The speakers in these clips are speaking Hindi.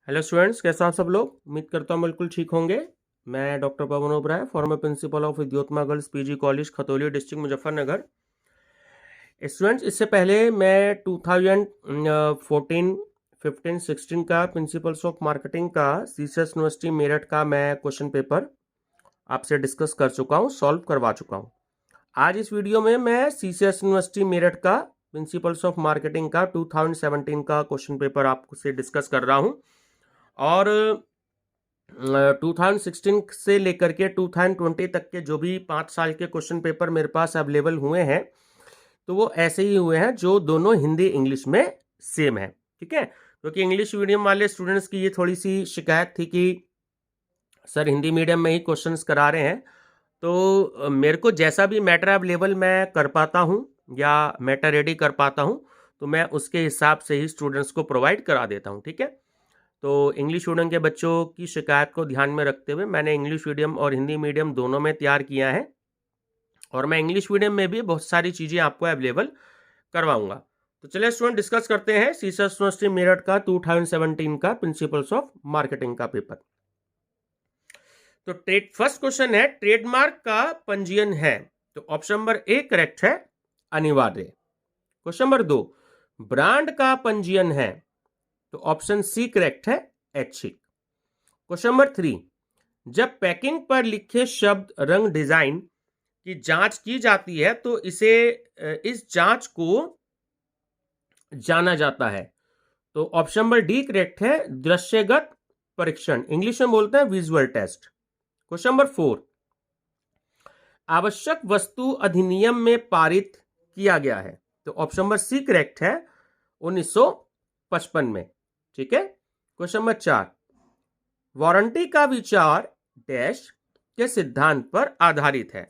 हेलो स्टूडेंट्स, कैसे आप सब लोग? उम्मीद करता हूँ बिल्कुल ठीक होंगे। मैं doctor Pawan Oberoi, former principal of Vidyottama girls PG college Khatauli district Muzaffarnagar. Students, इससे पहले मैं 2014, 15, 16 का प्रिंसिपल्स ऑफ मार्केटिंग का सीसीएस यूनिवर्सिटी मेरठ का मैं क्वेश्चन पेपर आपसे डिस्कस कर चुका हूँ, सॉल्व करवा चुका हूँ। आज इस वीडियो में मैं सीसीएस यूनिवर्सिटी मेरठ का प्रिंसिपल्स ऑफ मार्केटिंग का 2017 का क्वेश्चन पेपर आपसे डिस्कस कर रहा हूँ। और 2016 से लेकर के 2020 तक के जो भी 5 साल के क्वेश्चन पेपर मेरे पास अवेलेबल हुए हैं, तो वो ऐसे ही हुए हैं जो दोनों हिंदी इंग्लिश में सेम है। ठीक है, क्योंकि इंग्लिश मीडियम वाले स्टूडेंट्स की ये थोड़ी सी शिकायत थी कि सर हिंदी मीडियम में ही क्वेश्चंस करा रहे हैं, तो मेरे को जैसा भी मैटर अवेलेबल मैं कर पाता हूँ या मैटर रेडी कर पाता हूँ, तो मैं उसके हिसाब से ही स्टूडेंट्स को प्रोवाइड करा देता हूँ। ठीक है, तो इंग्लिश मीडियम के बच्चों की शिकायत को ध्यान में रखते हुए मैंने इंग्लिश मीडियम और हिंदी मीडियम दोनों में तैयार किया है, और मैं इंग्लिश मीडियम में भी बहुत सारी चीज़ें आपको अवेलेबल करवाऊंगा। तो चलिए स्टूडेंट, डिस्कस करते हैं सीसीएस यूनिवर्सिटी मेरठ का 2017 का प्रिंसिपल्स ऑफ मार्केटिंग का पेपर। तो फर्स्ट क्वेश्चन है, ट्रेडमार्क का पंजीयन है, तो ऑप्शन नंबर ए करेक्ट है, अनिवार्य। क्वेश्चन नंबर 2, ब्रांड का पंजीयन है, तो ऑप्शन सी करेक्ट है, ऐच्छिक। क्वेश्चन नंबर 3, जब पैकिंग पर लिखे शब्द, रंग, डिजाइन की जांच की जाती है तो इस जांच को जाना जाता है, तो ऑप्शन नंबर डी करेक्ट है, दृश्यगत परीक्षण, इंग्लिश में बोलते हैं विजुअल टेस्ट। क्वेश्चन नंबर 4, आवश्यक वस्तु अधिनियम में पारित किया गया है, तो ऑप्शन नंबर सी करेक्ट है, 1955 में। ठीक है, क्वेश्चन नंबर 4, वारंटी का विचार डैश के सिद्धांत पर आधारित है,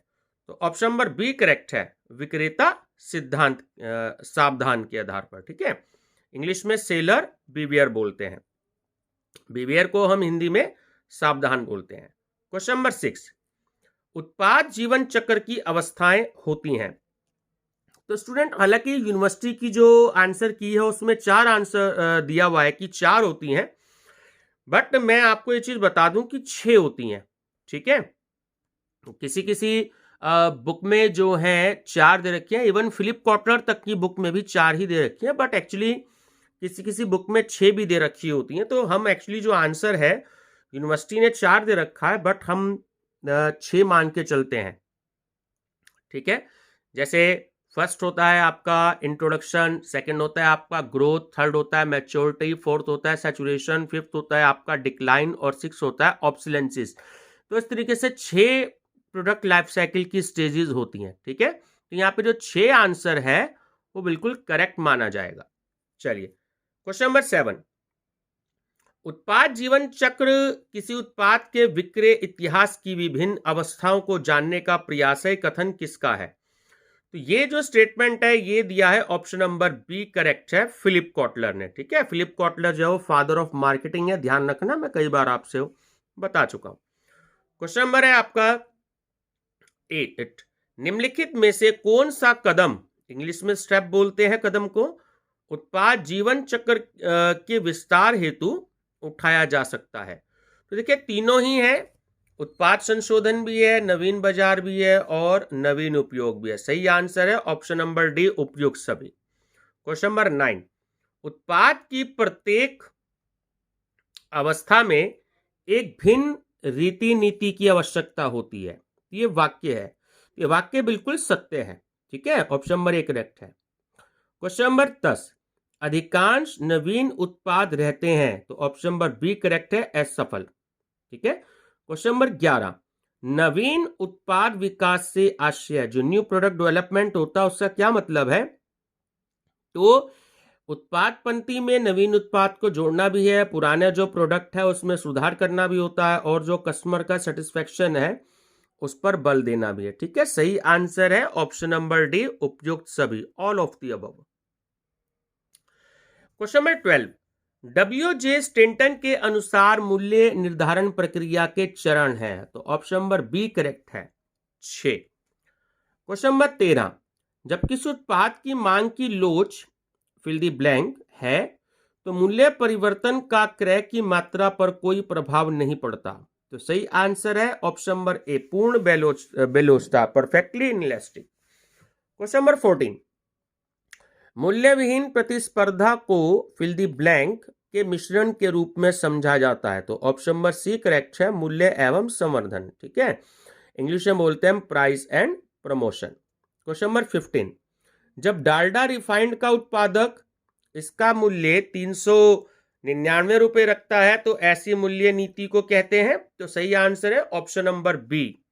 तो ऑप्शन नंबर बी करेक्ट है, विक्रेता सिद्धांत सावधान के आधार पर। ठीक है, इंग्लिश में सेलर बिवियर बोलते हैं, बिवियर को हम हिंदी में सावधान बोलते हैं। क्वेश्चन नंबर 6, उत्पाद जीवन चक्र की अवस्थाएं होती हैं, तो स्टूडेंट हालांकि यूनिवर्सिटी की जो आंसर की है उसमें 4 आंसर दिया हुआ है कि 4 होती हैं, बट मैं आपको ये चीज बता दूं कि 6 होती हैं। ठीक है, किसी किसी बुक में जो है 4 दे रखी है, इवन फिलिप कॉटलर तक की बुक में भी 4 ही दे रखी है, बट एक्चुअली किसी किसी बुक में 6 भी दे रखी होती हैं। तो हम एक्चुअली जो आंसर है, यूनिवर्सिटी ने 4 दे रखा है, बट हम 6 मान के चलते हैं। ठीक है, जैसे फर्स्ट होता है आपका इंट्रोडक्शन, सेकंड होता है आपका ग्रोथ, थर्ड होता है मैच्योरिटी, फोर्थ होता है सैचुरेशन, फिफ्थ होता है आपका डिक्लाइन, और सिक्स होता है ऑब्सोलेंसिस। तो इस तरीके से 6 प्रोडक्ट लाइफ साइकिल की स्टेजेस होती हैं। ठीक है, तो यहाँ पे जो 6 आंसर है वो बिल्कुल करेक्ट माना जाएगा। चलिए, क्वेश्चन नंबर 7, उत्पाद जीवन चक्र किसी उत्पाद के विक्रय इतिहास की विभिन्न अवस्थाओं को जानने का प्रयास कथन किसका है, तो ये जो स्टेटमेंट है ये दिया है, ऑप्शन नंबर बी करेक्ट है, फिलिप कॉटलर ने। ठीक है, फिलिप कॉटलर जो है फादर ऑफ मार्केटिंग है, ध्यान रखना, मैं कई बार आपसे बता चुका हूं। क्वेश्चन नंबर है आपका 8, निम्नलिखित में से कौन सा कदम, इंग्लिश में स्टेप बोलते हैं कदम को, उत्पाद जीवन चक्र के विस्तार हेतु उठाया जा सकता है, तो देखिए तीनों ही है, उत्पाद संशोधन भी है, नवीन बाजार भी है, और नवीन उपयोग भी है। सही आंसर है ऑप्शन नंबर डी, उपयुक्त सभी। क्वेश्चन नंबर 9, उत्पाद की प्रत्येक अवस्था में एक भिन्न रीति नीति की आवश्यकता होती है, ये वाक्य है, ये वाक्य बिल्कुल सत्य है। ठीक है, ऑप्शन नंबर ए करेक्ट है। क्वेश्चन नंबर 10, अधिकांश नवीन उत्पाद रहते हैं, तो ऑप्शन नंबर बी करेक्ट है, असफल। ठीक है, क्वेश्चन नंबर 11, नवीन उत्पाद विकास से आशय, जो न्यू प्रोडक्ट डेवलपमेंट होता है उसका क्या मतलब है, तो उत्पाद पंक्ति में नवीन उत्पाद को जोड़ना भी है, पुराना जो प्रोडक्ट है उसमें सुधार करना भी होता है, और जो कस्टमर का सेटिस्फेक्शन है उस पर बल देना भी है। ठीक है, सही आंसर है ऑप्शन नंबर डी, उपयुक्त सभी, all of the above. Question number 12, डब्ल्यूजे Stanton के अनुसार मूल्य निर्धारण प्रक्रिया के चरण हैं, तो ऑप्शन नंबर बी करेक्ट है, 6। क्वेश्चन नंबर 13, जब किसी उत्पाद की मांग की लोच फिल द ब्लैंक है तो मूल्य परिवर्तन का क्रय की मात्रा पर कोई प्रभाव नहीं पड़ता। तो सही आंसर है ऑप्शन नंबर ए, पूर्ण बेलोस्टा, परफेक्टली इनलेस्टिक। क्वेश्चन नंबर 14, मूल्य विहीन प्रतिस्पर्धा को फिल द ब्लैंक के मिश्रण के रूप में समझा जाता है। तो ऑप्शन नंबर सी करेक्ट है, मूल्य एवं संवर्धन। ठीक है, इंग्लिश में बोलते हैं price and promotion. Question number 15, जब डालडा रिफाइंड का उत्पादक इसका मूल्य 399 रुपए रखता है तो ऐसी मूल्य नीति को कहते हैं। तो सही आंसर है ऑप्शन नंबर बी,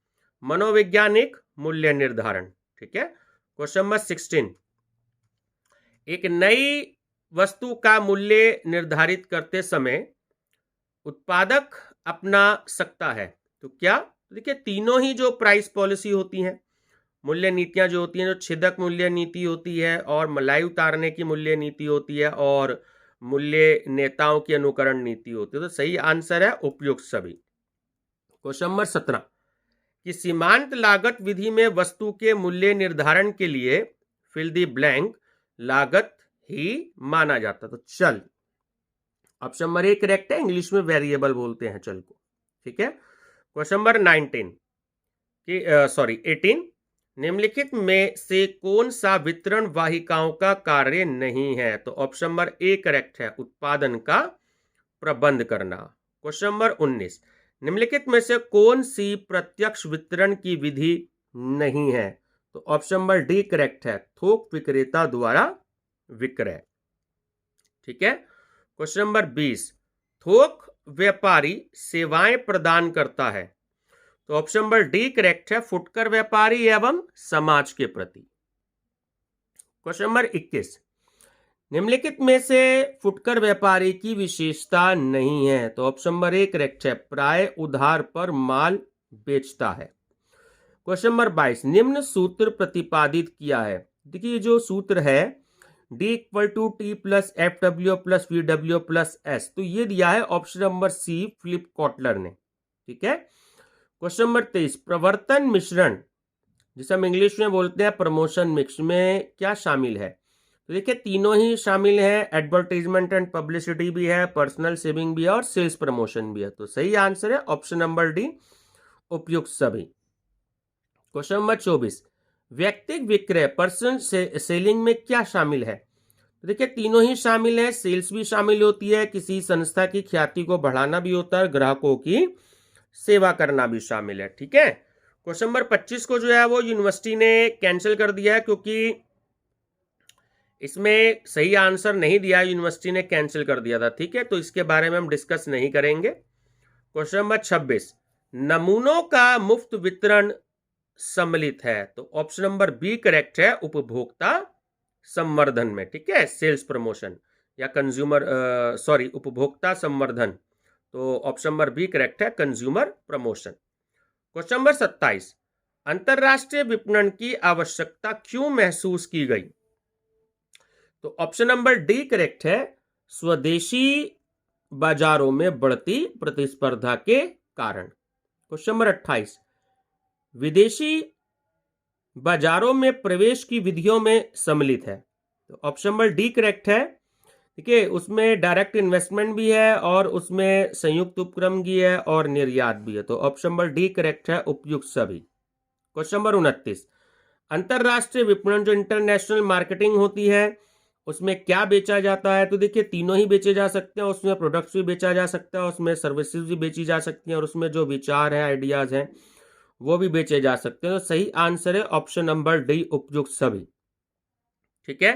मनोवैज्ञानिक मूल्य निर्धारण। ठीक है, क्वेश्चन नंबर 16, एक नई वस्तु का मूल्य निर्धारित करते समय उत्पादक अपना सकता है। तो क्या, देखिए तीनों ही जो प्राइस पॉलिसी होती हैं, मूल्य नीतियां जो होती हैं, जो छेदक मूल्य नीति होती है और मलाई उतारने की मूल्य नीति होती है और मूल्य नेताओं की अनुकरण नीति होती है। तो सही आंसर है उपयुक्त सभी। क्वेश्चन नंबर 17, कि सीमांत लागत विधि में वस्तु के मूल्य निर्धारण के लिए फिल द ब्लैंक लागत ही माना जाता। तो चल, ऑप्शन नंबर ए करेक्ट है, इंग्लिश में वेरिएबल बोलते हैं चल को। ठीक है, क्वेश्चन नंबर 18, निम्नलिखित में से कौन सा वितरण वाहिकाओं का कार्य नहीं है। तो ऑप्शन नंबर ए करेक्ट है, उत्पादन का प्रबंध करना। क्वेश्चन नंबर 19, निम्नलिखित में से कौन सी प्रत्यक्ष वितरण की विधि नहीं है। तो ऑप्शन नंबर डी करेक्ट है, थोक विक्रेता द्वारा विक्रय। ठीक है, क्वेश्चन नंबर 20, थोक व्यापारी सेवाएं प्रदान करता है। तो ऑप्शन नंबर डी करेक्ट है, फुटकर व्यापारी एवं समाज के प्रति। क्वेश्चन नंबर 21, निम्नलिखित में से फुटकर व्यापारी की विशेषता नहीं है। तो ऑप्शन नंबर ए करेक्ट है, प्राय उधार पर माल बेचता है। क्वेश्चन नंबर 22, निम्न सूत्र प्रतिपादित किया है। देखिए जो सूत्र है D = T + FW + VW + S, तो ये दिया है option number C Philip Kotler ने। ठीक है, क्वेश्चन नंबर 23, प्रवर्तन मिश्रण जिसे हम इंग्लिश में बोलते हैं प्रमोशन मिक्स में क्या शामिल है। तो देखिए तीनों ही शामिल है, एडवर्टाइजमेंट एंड पब्लिसिटी भी है, पर्सनल सेविंग भी है और सेल्स प्रमोशन भी है। तो सही आंसर है ऑप्शन नंबर डी, उपयुक्त सभी। क्वेश्चन नंबर 24, व्यक्तिगत विक्रय पर्सन सेलिंग में क्या शामिल है। तो देखिए तीनों ही शामिल है, सेल्स भी शामिल होती है, किसी संस्था की ख्याति को बढ़ाना भी होता है, ग्राहकों की सेवा करना भी शामिल है। ठीक है, क्वेश्चन नंबर 25 को जो है वो यूनिवर्सिटी ने कैंसिल कर दिया है क्योंकि इसमें सही आंसर नहीं दिया, यूनिवर्सिटी ने कैंसिल कर दिया था। ठीक है, तो इसके बारे में हम डिस्कस नहीं करेंगे। क्वेश्चन नंबर 26, नमूनों का मुफ्त वितरण सम्मिलित है। तो ऑप्शन नंबर बी करेक्ट है, उपभोक्ता संवर्धन में। ठीक है, सेल्स प्रमोशन या उपभोक्ता संवर्धन। तो ऑप्शन नंबर बी करेक्ट है, कंज्यूमर प्रमोशन। क्वेश्चन नंबर 27, अंतरराष्ट्रीय विपणन की आवश्यकता क्यों महसूस की गई। तो ऑप्शन नंबर डी करेक्ट है, स्वदेशी बाजारों में बढ़ती प्रतिस्पर्धा के कारण। क्वेश्चन नंबर 28, विदेशी बाजारों में प्रवेश की विधियों में सम्मिलित है। तो ऑप्शन नंबर डी करेक्ट है। ठीक है, उसमें डायरेक्ट इन्वेस्टमेंट भी है और उसमें संयुक्त उपक्रम भी है और निर्यात भी है। तो ऑप्शन नंबर डी करेक्ट है, उपयुक्त सभी। क्वेश्चन नंबर 29, अंतरराष्ट्रीय विपणन जो इंटरनेशनल मार्केटिंग होती है उसमें क्या बेचा जाता है। तो देखिए तीनों ही बेचे जा सकते हैं, उसमें प्रोडक्ट्स भी बेचा जा सकता है, उसमें सर्विसेज भी बेची जा सकती हैं और उसमें जो विचार है, आइडियाज हैं वो भी बेचे जा सकते हैं। तो सही आंसर है ऑप्शन नंबर डी, उपयुक्त सभी। ठीक है,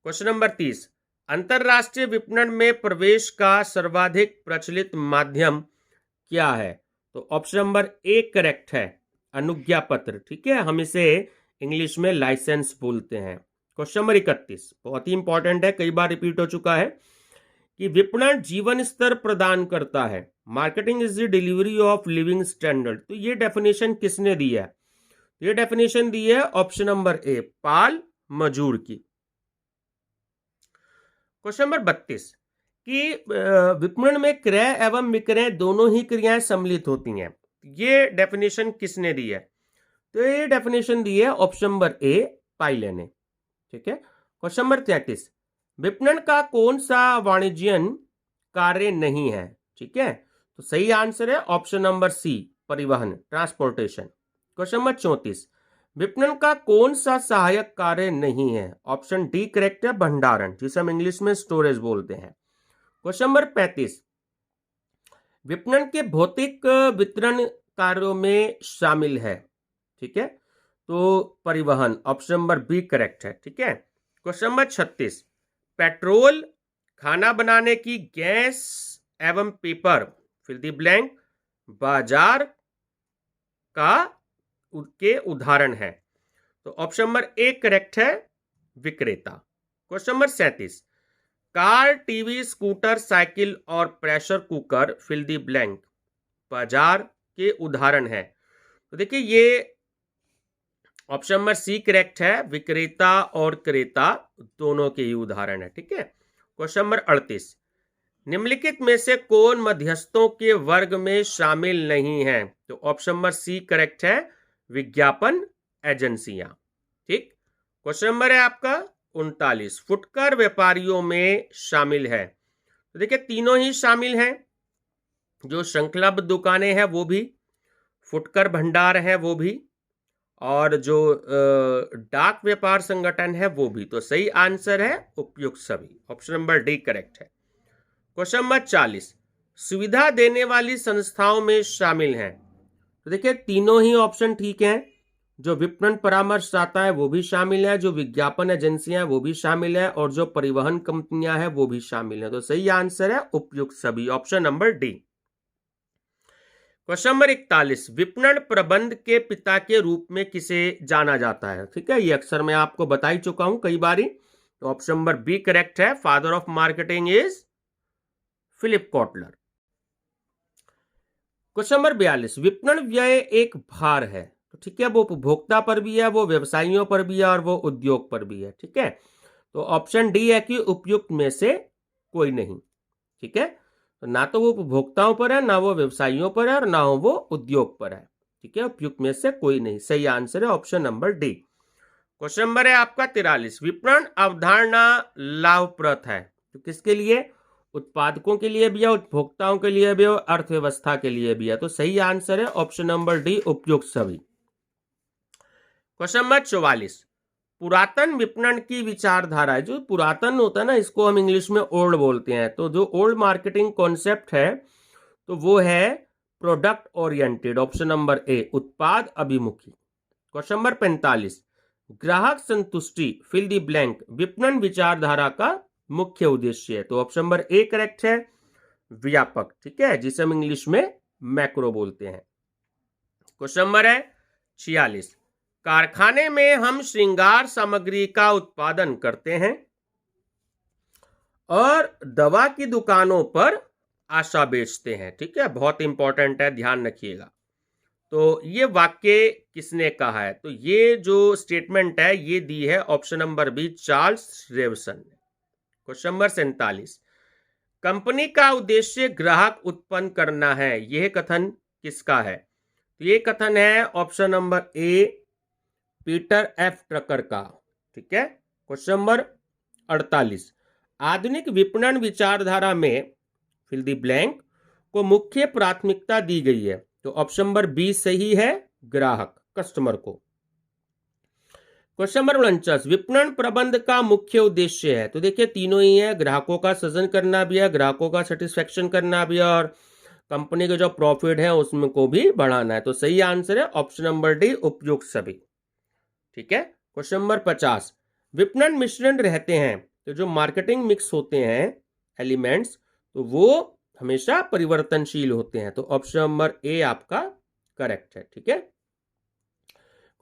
क्वेश्चन नंबर 30, अंतरराष्ट्रीय विपणन में प्रवेश का सर्वाधिक प्रचलित माध्यम क्या है। तो ऑप्शन नंबर ए करेक्ट है, अनुज्ञा पत्र। ठीक है, हम इसे इंग्लिश में लाइसेंस बोलते हैं। क्वेश्चन नंबर 31 बहुत ही इंपॉर्टेंट है, कई बार रिपीट हो चुका है, कि विपणन जीवन स्तर प्रदान करता है। Marketing is the delivery of living standard. तो ये डेफिनेशन किसने दी है। ये डेफिनेशन दी है ऑप्शन नंबर ए, पाल मजूर की। क्वेश्चन नंबर 32, कि विपणन में क्रय एवं विक्रय दोनों ही क्रियाएं सम्मिलित होती हैं। ये डेफिनेशन किसने दी है। तो ये डेफिनेशन दी है ऑप्शन नंबर ए, पाइले ने। ठीक है, क्वेश्चन नंबर 33, विपणन का कौन सा वाणिज्यिक कार्य नहीं है? ठीक है, तो सही आंसर है ऑप्शन नंबर सी, परिवहन, ट्रांसपोर्टेशन। क्वेश्चन नंबर 34, विपणन का कौन सा सहायक कार्य नहीं है? ऑप्शन डी करेक्ट है, भंडारण, जिसे हम इंग्लिश में स्टोरेज बोलते हैं। क्वेश्चन नंबर 35, विपणन के भौतिक वितरण कार्यों में शामिल है। ठीक है, तो परिवहन, ऑप्शन नंबर बी करेक्ट है। ठीक है, क्वेश्चन नंबर 36, पेट्रोल, खाना बनाने की गैस एवं पेपर, फिल द ब्लैंक, बाजार का के उदाहरण है। तो ऑप्शन नंबर ए करेक्ट है, विक्रेता। Question number 37, car, TV, scooter, cycle और pressure cooker, fill the blank, बाजार के उदाहरण है। तो देखिए ये ऑप्शन नंबर सी करेक्ट है, विक्रेता और क्रेता दोनों के ही उदाहरण है। ठीक है, क्वेश्चन नंबर 38, निम्नलिखित में से कौन मध्यस्थों के वर्ग में शामिल नहीं है? तो ऑप्शन नंबर सी करेक्ट है, विज्ञापन एजेंसियां। ठीक, क्वेश्चन नंबर है आपका 39, फुटकर व्यापारियों में शामिल है। तो देखिए तीनों ही शामिल हैं, जो श्रृंखलाबद्ध दुकानें हैं वो भी, फुटकर भंडार है वो भी, और जो डाक व्यापार संगठन है वो भी। तो सही आंसर है उपयुक्त सभी, ऑप्शन नंबर डी करेक्ट है। क्वेश्चन नंबर 40, सुविधा देने वाली संस्थाओं में शामिल हैं। तो देखिए तीनों ही ऑप्शन ठीक हैं, जो विपणन परामर्शदाता है वो भी शामिल है, जो विज्ञापन एजेंसियां वो भी शामिल है, और जो परिवहन कंपनियां हैं वो भी शामिल है। तो सही आंसर है उपयुक्त सभी, option number D. Question number 41, विपणन प्रबंध के पिता के रूप में किसे जाना जाता है? ठीक है, ये अक्सर मैं आपको बता ही चुका हूं कई बारी। तो ऑप्शन नंबर बी करेक्ट है, father of marketing is Philip Kotler. Question number 42, विपणन व्यय एक भार है। तो ठीक है, वो उपभोक्ता पर भी है, वो व्यवसायियों पर भी है, और वो उद्योग पर भी है। ठीक है, तो ऑप्शन डी है कि उपयुक्त में से कोई नहीं। ठीक है, तो ना तो वो उपभोक्ताओं पर है, ना वो व्यवसायियों पर है, और ना वो उद्योग पर है। ठीक है, उपयुक्त में से कोई नहीं, सही आंसर है option number D. Question number है आपका 43, विपणन अवधारणा लाभप्रद है। तो किसके लिए? उत्पादकों के लिए भी है, उपभोक्ताओं के लिए भी है, और अर्थव्यवस्था के लिए भी है। तो सही आंसर है ऑप्शन नंबर डी, उपयुक्त सभी। क्वेश्चन नंबर 44, पुरातन विपणन की विचारधारा है। जो पुरातन होता है ना, इसको हम इंग्लिश में ओल्ड बोलते हैं। तो जो ओल्ड मार्केटिंग कॉन्सेप्ट है तो वो है प्रोडक्ट ओरिएंटेड, ऑप्शन नंबर ए, उत्पाद अभिमुखी। क्वेश्चन नंबर 45, ग्राहक संतुष्टि, फिल द ब्लैंक, विपणन विचारधारा का मुख्य उद्देश्य है। तो ऑप्शन नंबर ए करेक्ट है, व्यापक। ठीक है, जिसे हम इंग्लिश में मैक्रो बोलते हैं। क्वेश्चन नंबर है 46, कारखाने में हम श्रृंगार सामग्री का उत्पादन करते हैं और दवा की दुकानों पर आशा बेचते हैं। ठीक है, बहुत इंपॉर्टेंट है, ध्यान रखिएगा। तो ये वाक्य किसने कहा है? तो ये जो स्टेटमेंट है ये दी है ऑप्शन नंबर बी, चार्ल्स रेवसन ने। क्वेश्चन नंबर 47, कंपनी का उद्देश्य ग्राहक उत्पन्न करना है, यह कथन किसका है? तो ये कथन है ऑप्शन नंबर ए, पीटर एफ ट्रकर का। ठीक है, क्वेश्चन नंबर 48, आधुनिक विपणन विचारधारा में फिल द ब्लैंक को मुख्य प्राथमिकता दी गई है। तो ऑप्शन नंबर बी सही है, ग्राहक, कस्टमर को। क्वेश्चन नंबर 49, विपणन प्रबंध का मुख्य उद्देश्य है। तो देखिए तीनों ही है, ग्राहकों का सृजन करना भी है, ग्राहकों का सेटिस्फेक्शन करना भी है, और कंपनी के जो प्रॉफिट है उसमें को भी बढ़ाना है। तो सही आंसर है ऑप्शन नंबर डी, उपयुक्त सभी। ठीक है, क्वेश्चन नंबर 50, विपणन मिश्रण रहते हैं। तो जो मार्केटिंग मिक्स होते हैं एलिमेंट्स, तो वो हमेशा परिवर्तनशील होते हैं। तो ऑप्शन नंबर ए आपका करेक्ट है। ठीक है,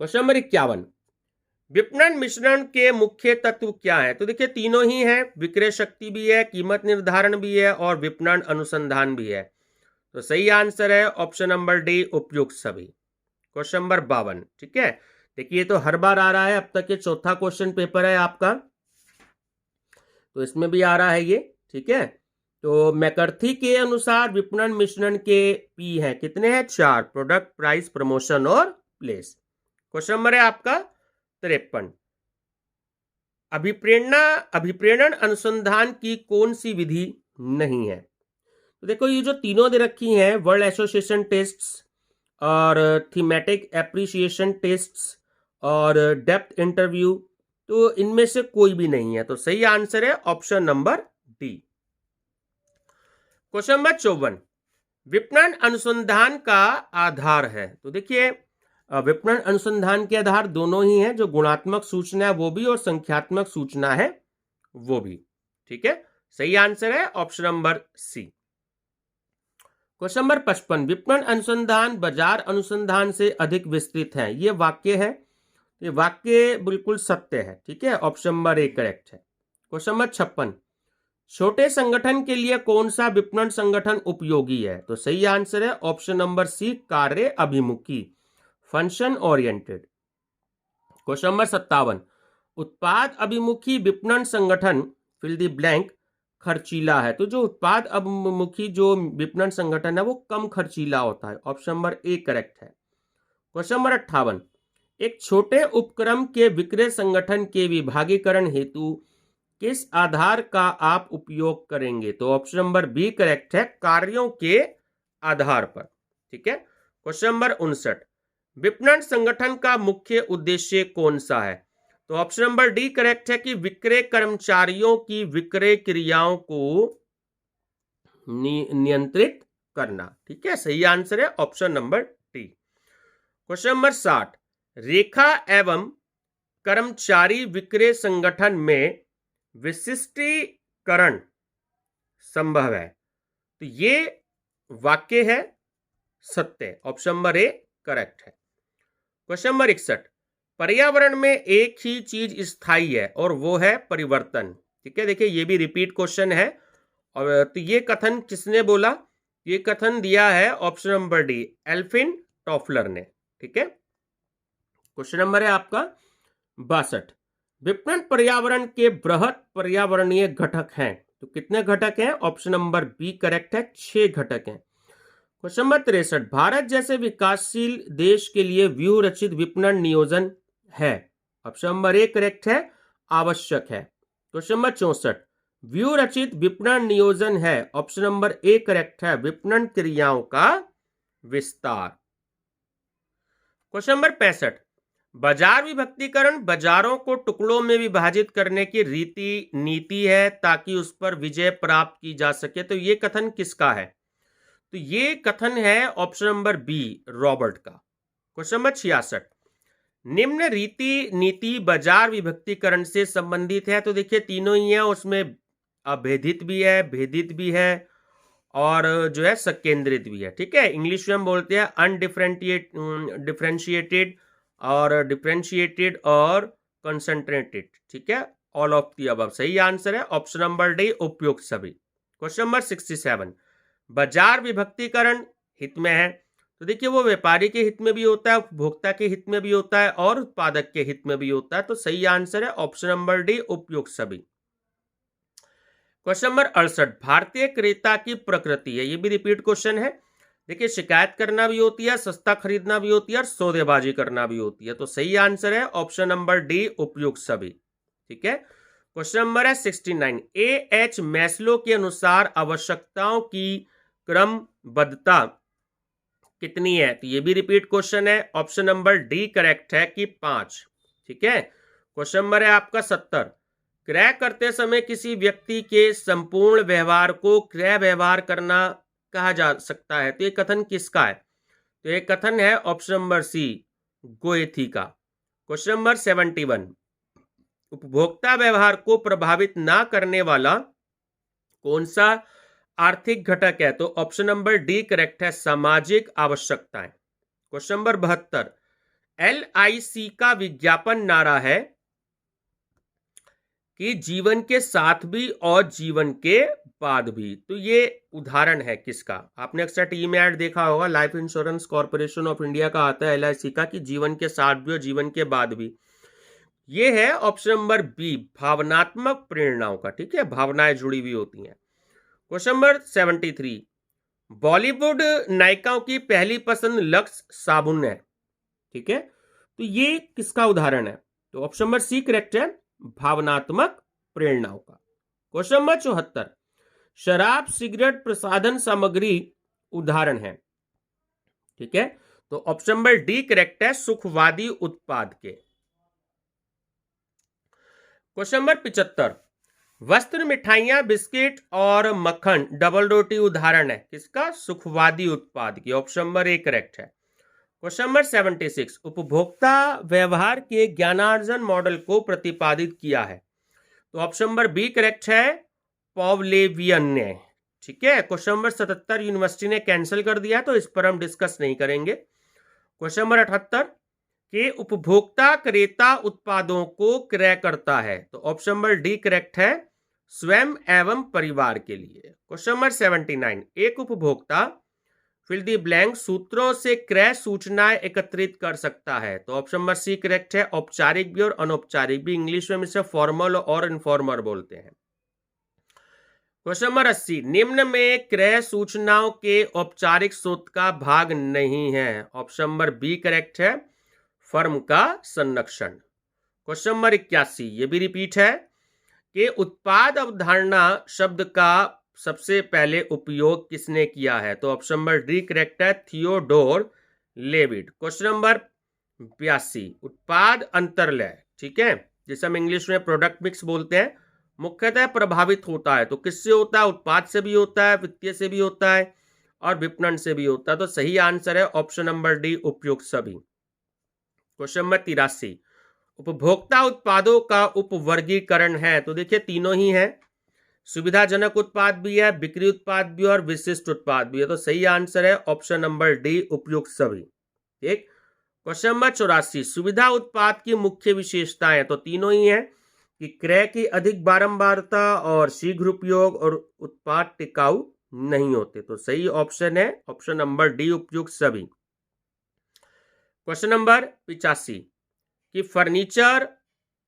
क्वेश्चन नंबर 51, विपणन मिश्रण के मुख्य तत्व क्या है? तो देखिए तीनों ही हैं, विक्रय शक्ति भी है, कीमत निर्धारण भी है, और विपणन अनुसंधान भी है। तो सही आंसर है ऑप्शन नंबर डी, उपयुक्त सभी। क्वेश्चन नंबर 52, ठीक है, देखिए तो हर बार आ रहा है, अब तक ये चौथा क्वेश्चन पेपर है आपका, तो इसमें भी आ रहा है ये। ठीक है, तो मैकर्थी के अनुसार विपणन मिश्रण के पी हैं, कितने हैं? 4, प्रोडक्ट, प्राइस, प्रमोशन और प्लेस। क्वेश्चन नंबर है आपका 53, अभिप्रेरणा अभिप्रेरण अनुसंधान की कौन सी विधि नहीं है? तो देखो ये जो तीनों दे रखी हैं, वर्ल्ड एसोसिएशन टेस्ट्स और थीमेटिक एप्रिसिएशन टेस्ट्स और डेप्थ इंटरव्यू, तो इनमें से कोई भी नहीं है। तो सही आंसर है option number D. Question number 54, विपणन अनुसंधान का आधार है। तो देखिए विपणन अनुसंधान के आधार दोनों ही हैं, जो गुणात्मक सूचना है वो भी और संख्यात्मक सूचना है वो भी। ठीक है, सही आंसर है option number C. Question number 55, विपणन अनुसंधान बाजार अनुसंधान से अधिक विस्तृत है। ये वाक्य है, ये वाक्य बिल्कुल सत्य है। ठीक है, ऑप्शन नंबर ए करेक्ट है। क्वेश्चन नंबर 56, छोटे संगठन के लिए कौन सा विपणन संगठन उपयोगी है? तो सही आंसर है ऑप्शन नंबर सी, कार्य अभिमुखी, फंक्शन ओरिएंटेड। क्वेश्चन नंबर 57, उत्पाद अभिमुखी विपणन संगठन फिल द ब्लैंक खर्चीला है। तो जो उत्पाद अभिमुखी जो विपणन संगठन है वो कम खर्चीला होता है। ऑप्शन नंबर ए करेक्ट है। क्वेश्चन नंबर 58, एक छोटे उपक्रम के विक्रय संगठन के विभागीकरण हेतु किस आधार का आप उपयोग करेंगे? तो ऑप्शन नंबर बी करेक्ट है, कार्यों के आधार पर। ठीक है। क्वेश्चन नंबर 59, विपणन संगठन का मुख्य उद्देश्य कौन सा है? तो ऑप्शन नंबर डी करेक्ट है कि विक्रय कर्मचारियों की विक्रय क्रियाओं को नियंत्रित करना। ठीक है, सही आंसर है option number D. Question number 60, रेखा एवं कर्मचारी विक्रय संगठन में विशिष्टीकरण संभव है। तो ये वाक्य है सत्य, ऑप्शन नंबर ए करेक्ट है। क्वेश्चन नंबर 61, पर्यावरण में एक ही चीज स्थायी है और वो है परिवर्तन। ठीक है, देखिए ये भी रिपीट क्वेश्चन है। और तो ये कथन किसने बोला? ये कथन दिया है ऑप्शन नंबर डी, एल्फिन टॉफलर ने। ठीक है। क्वेश्चन नंबर है आपका 62, विपणन पर्यावरण के बृहत पर्यावरणीय घटक हैं। तो कितने घटक हैं? ऑप्शन नंबर बी करेक्ट है, 6 घटक हैं। क्वेश्चन नंबर 63, भारत जैसे विकासशील देश के लिए व्यूह रचित विपणन नियोजन है। ऑप्शन नंबर ए करेक्ट है, आवश्यक है। क्वेश्चन नंबर 64, व्यू रचित विपणन नियोजन है। ऑप्शन नंबर ए करेक्ट है, विपणन क्रियाओं का विस्तार। क्वेश्चन नंबर 65, बाजार विभक्तीकरण बाजारों को टुकड़ों में विभाजित करने की नीति है ताकि उस पर विजय प्राप्त की जा सके। तो ये कथन किसका है? तो ये कथन है ऑप्शन नंबर बी, रॉबर्ट का। क्वेश्चन नंबर 66, निम्न नीति बाजार विभक्तीकरण से संबंधित है। तो देखिए तीनों ही है, उसमें अभेदित भी है, भेदित भी है और जो है संकेंद्रित भी है। ठीक है, इंग्लिश में हम बोलते हैं डिफरेंशिएटेड और कंसंट्रेटेड। ठीक है, ऑल ऑफ द अबव सही आंसर है ऑप्शन नंबर डी, उपयुक्त सभी। क्वेश्चन नंबर 67, बाजार विभक्तीकरण हित में है। तो देखिए वो व्यापारी के हित में भी होता है, उपभोक्ता के हित में भी होता है और उत्पादक के हित में भी होता है। तो सही आंसर है ऑप्शन नंबर डी, उपयुक्त सभी। क्वेश्चन नंबर 68, भारतीय क्रेता की प्रकृति है। ये भी रिपीट क्वेश्चन है। देखिए शिकायत करना भी होती है, सस्ता खरीदना भी होती है और सौदेबाजी करना भी होती है। तो सही आंसर है ऑप्शन नंबर डी, उपयुक्त सभी। ठीक है। क्वेश्चन नंबर है 69, ए एच मैस्लो के अनुसार आवश्यकताओं की क्रमबद्धता कितनी है? तो ये भी रिपीट क्वेश्चन है। ऑप्शन नंबर डी करेक्ट है कि 5। ठीक है। क्वेश्चन नंबर है आपका 70, क्रय करते समय किसी व्यक्ति के संपूर्ण व्यवहार को क्रय व्यवहार करना कहा जा सकता है। तो ये कथन किसका है? तो ये कथन है ऑप्शन नंबर सी, गोएथी का। क्वेश्चन नंबर 71, उपभोक्ता व्यवहार को प्रभावित ना करने वाला कौन सा आर्थिक घटक है? तो ऑप्शन नंबर डी करेक्ट है, सामाजिक आवश्यकताएं। क्वेश्चन नंबर 72, LIC का विज्ञापन नारा है कि जीवन के साथ भी और जीवन के बाद भी। तो ये उदाहरण है किसका? आपने अक्सर टीवी में ऐड देखा होगा, life insurance corporation of India का आता है LIC का, कि जीवन के साथ भी और जीवन के बाद भी। ये है ऑप्शन नंबर बी, भावनात्मक प्रेरणाओं का। ठीक है, भावनाएं जुड़ी हुई होती हैं। क्वेश्चन नंबर 73, बॉलीवुड नायिकाओं की पहली पसंद लक्स साबुन है। ठीक है, तो ये किसका उदाहरण है? तो ऑप्शन नंबर सी करेक्ट है, भावनात्मक प्रेरणाओं का। क्वेश्चन नंबर 74, शराब सिगरेट प्रसाधन सामग्री उदाहरण है। ठीक है, तो ऑप्शन नंबर डी करेक्ट है, सुखवादी उत्पाद के। क्वेश्चन नंबर 75, वस्त्र, मिठाइयां, बिस्किट और मक्खन डबल रोटी उदाहरण है किसका? सुखवादी उत्पाद की। ऑप्शन नंबर ए करेक्ट है। क्वेश्चन नंबर 76, उपभोक्ता व्यवहार के ज्ञानार्जन मॉडल को प्रतिपादित किया है। तो ऑप्शन नंबर बी करेक्ट है, पॉवलेवियन ने। ठीक है, क्वेश्चन नंबर 77 यूनिवर्सिटी ने कैंसिल कर दिया, तो इस पर हम डिस्कस नहीं करेंगे। क्वेश्चन नंबर 78 के उपभोक्ता क्रेता उत्पादों को क्रय करता है। तो ऑप्शन नंबर डी करेक्ट है, स्वयं एवं परिवार के लिए। क्वेश्चन नंबर 79, एक उपभोक्ता फिल द ब्लैंक सूत्रों से क्रय सूचनाएं एकत्रित कर सकता है। तो ऑप्शन नंबर सी करेक्ट है, औपचारिक भी और अनौपचारिक भी। इंग्लिश में इसे फॉर्मल और इनफॉर्मल बोलते हैं। क्वेश्चन नंबर 80, निम्न में क्रय सूचनाओं के औपचारिक स्रोत का भाग नहीं है। ऑप्शन नंबर बी करेक्ट है, फर्म का संरक्षण। क्वेश्चन नंबर 81, ये भी रिपीट है कि उत्पाद अवधारणा शब्द का सबसे पहले उपयोग किसने किया है। तो ऑप्शन नंबर डी करेक्ट है, थियोडोर लेविट। क्वेश्चन नंबर 82, उत्पाद अंतर्लय, ठीक है, जिसे हम इंग्लिश में प्रोडक्ट मिक्स बोलते हैं, मुख्यतः प्रभावित होता है। तो किससे होता है? उत्पाद से भी होता है, वित्तीय से भी होता है और विपणन से भी होता है। तो सही आंसर है ऑप्शन नंबर डी, उपयुक्त सभी। क्वेश्चन नंबर 83, उपभोक्ता उत्पादों का उपवर्गीकरण है। तो देखिए तीनों ही है, सुविधाजनक उत्पाद भी है, बिक्री उत्पाद भी और विशिष्ट उत्पाद भी है। तो सही आंसर है ऑप्शन नंबर डी, उपयुक्त सभी। ठीक। क्वेश्चन नंबर 84, सुविधा उत्पाद की मुख्य विशेषताएं। तो तीनों ही है कि क्रय की अधिक बारंबारता और शीघ्र उपयोग और उत्पाद टिकाऊ नहीं होते। तो सही ऑप्शन है ऑप्शन नंबर डी, उपयुक्त सभी। क्वेश्चन नंबर 85 कि फर्नीचर,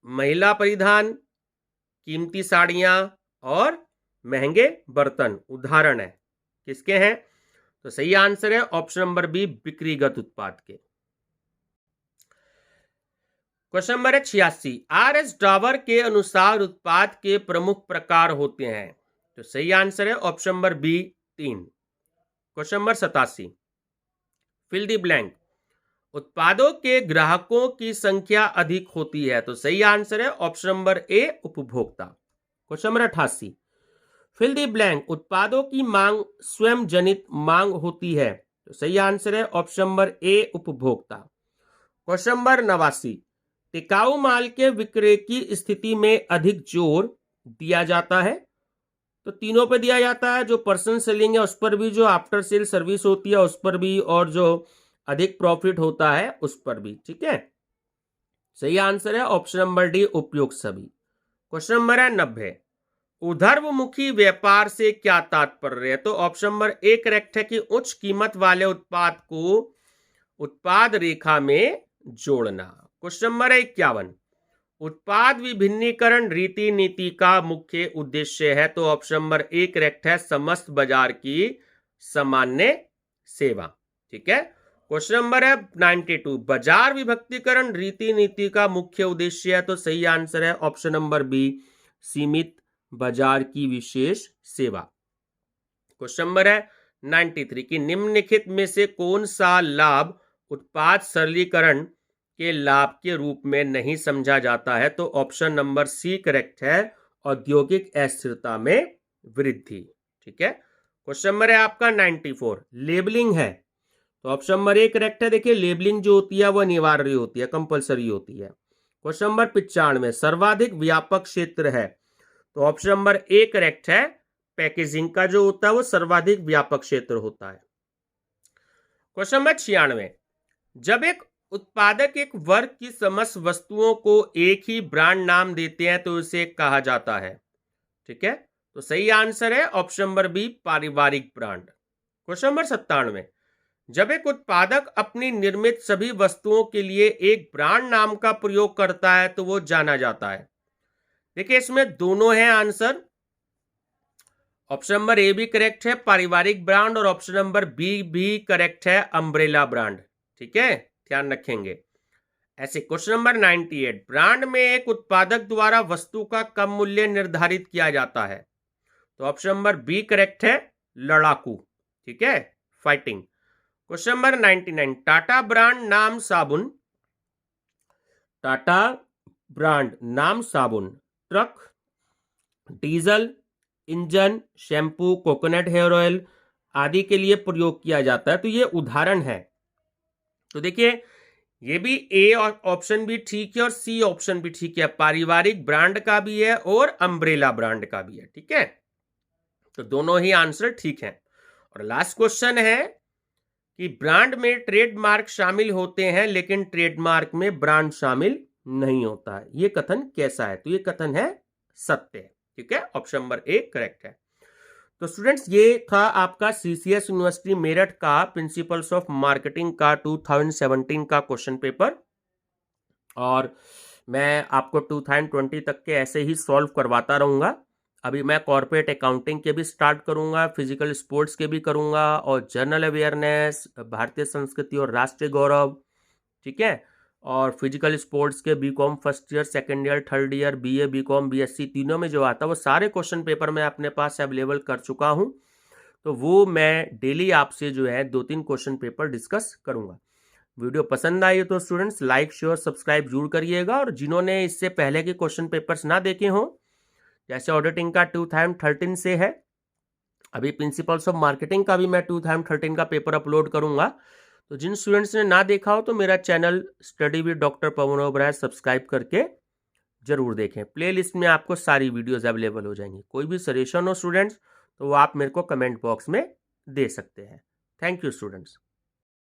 महिला परिधान, कीमती साड़ियां और महंगे बर्तन उदाहरण है किसके हैं? तो सही आंसर है ऑप्शन नंबर बी, बिक्रीगत उत्पाद के। Question number 86, RS. डावर के अनुसार उत्पाद के प्रमुख प्रकार होते हैं। तो सही आंसर है option number B, 3। Question number 87, fill the blank, उत्पादों के ग्राहकों की संख्या अधिक होती है। तो सही आंसर है ऑप्शन नंबर ए, उपभोक्ता। Question number 88, fill the blank, उत्पादों की मांग स्वयं जनित मांग होती है। तो सही आंसर है ऑप्शन नंबर ए, उपभोक्ता। क्वेश्चन नंबर 89, टिकाऊ माल के विक्रय की स्थिति में अधिक जोर दिया जाता है। तो तीनों पे दिया जाता है, जो पर्सन सेलिंग है उस पर भी, जो आफ्टर सेल सर्विस होती है उस पर भी, और जो अधिक प्रॉफिट होता है उस पर भी। ठीक है, सही आंसर है ऑप्शन नंबर डी, उपयुक्त सभी। क्वेश्चन नंबर है 90, ऊर्ध्वमुखी व्यापार से क्या तात्पर्य है। तो ऑप्शन नंबर ए करेक्ट है कि उच्च कीमत वाले उत्पाद को उत्पाद रेखा में जोड़ना। क्वेश्चन नंबर 51, उत्पाद विभिन्नीकरण रीति नीति का मुख्य उद्देश्य है। तो ऑप्शन नंबर ए करेक्ट है, समस्त बाजार की सामान्य सेवा। ठीक है, क्वेश्चन नंबर है 92, बाजार विभक्तीकरण रीति नीति का मुख्य उद्देश्य है। तो सही आंसर है ऑप्शन नंबर बी, सीमित बाजार की विशेष सेवा। क्वेश्चन नंबर है 93 कि निम्नलिखित में से कौन सा लाभ उत्पाद सरलीकरण के लाभ के रूप में नहीं समझा जाता है। तो ऑप्शन नंबर सी करेक्ट है, औद्योगिक अस्थिरता में वृद्धि। ठीक है, क्वेश्चन नंबर है आपका 94, लेबलिंग है। तो ऑप्शन नंबर ए करेक्ट है। देखिए लेबलिंग जो होती है वह अनिवार्य होती है, कंपलसरी होती है। क्वेश्चन नंबर 95, सर्वाधिक व्यापक क्षेत्र है। तो ऑप्शन नंबर ए करेक्ट है, पैकेजिंग का जो होता है वो सर्वाधिक व्यापक क्षेत्र होता है। क्वेश्चन नंबर 96, जब एक उत्पादक एक वर्ग की समस्त वस्तुओं को एक ही ब्रांड नाम देते हैं तो उसे कहा जाता है। ठीक है, तो सही आंसर है ऑप्शन नंबर बी, पारिवारिक ब्रांड। क्वेश्चन नंबर 97, जब एक उत्पादक अपनी निर्मित सभी वस्तुओं के लिए एक ब्रांड नाम का प्रयोग करता है तो वो जाना जाता है। देखिए इसमें दोनों हैं आंसर, ऑप्शन नंबर ए भी करेक्ट है, पारिवारिक ब्रांड, और ऑप्शन नंबर बी भी करेक्ट है, अम्ब्रेला ब्रांड। ठीक है, ध्यान रखेंगे। ऐसे क्वेश्चन नंबर 98, ब्रांड में एक उत्पादक द्वारा वस्तु का कम मूल्य निर्धारित किया जाता है। तो ऑप्शन नंबर बी करेक्ट है, लड़ाकू। ठीक है, fighting. Question number 99, Tata brand नाम साबुन, टाटा ब्रांड नाम साबुन truck, diesel, engine, shampoo, coconut hair oil आदि के लिए प्रयोग किया जाता है। तो ये उदाहरण है। तो देखिए, ये भी ए ऑप्शन भी ठीक है और सी ऑप्शन भी ठीक है। पारिवारिक ब्रांड का भी है और अम्ब्रेला ब्रांड का भी है। ठीक है, तो दोनों ही आंसर ठीक है। और लास्ट क्वेश्चन है कि ब्रांड में ट्रेडमार्क शामिल होते हैं लेकिन ट्रेडमार्क में ब्रांड शामिल नहीं होता है। ये कथन कैसा है? तो ये कथन है सत्य है। ठीक है, ऑप्शन नंबर ए करेक्ट है। तो स्टूडेंट्स, ये था आपका सीसीएस यूनिवर्सिटी मेरठ का प्रिंसिपल्स ऑफ मार्केटिंग का 2017 का क्वेश्चन पेपर। और मैं आपको 2020 तक के ऐसे ही सॉल्व करवाता रहूंगा। अभी मैं कॉर्पोरेट अकाउंटिंग के भी स्टार्ट करूंगा, फिजिकल स्पोर्ट्स के भी करूंगा, और जनरल अवेयरनेस, भारतीय संस्कृति और राष्ट्रीय गौरव। ठीक है, और फिजिकल स्पोर्ट्स के BCom first year, second year, third year, BA, BCom, BSc तीनों में जो आता है वो सारे क्वेश्चन पेपर मैं अपने पास अवेलेबल कर चुका हूं। तो वो मैं डेली आपसे जो है 2-3 क्वेश्चन पेपर डिस्कस करूंगा। वीडियो पसंद आई तो स्टूडेंट्स लाइक, शेयर, सब्सक्राइब जरूर करिएगा। और जिन्होंने इससे पहले के क्वेश्चन पेपर्स ना देखे हों, जैसे ऑडिटिंग का 2013 से है, अभी प्रिंसिपल्स ऑफ मार्केटिंग का भी मैं 2013 का पेपर अपलोड करूंगा। तो जिन स्टूडेंट्स ने ना देखा हो तो मेरा channel study with doctor Pawan Oberoi subscribe करके जरूर देखें। प्लेलिस्ट में आपको सारी वीडियोस अवेलेबल हो जाएंगी। कोई भी सजेशन हो स्टूडेंट्स तो वो आप मेरे को कमेंट बॉक्स में दे सकते हैं। Thank you students.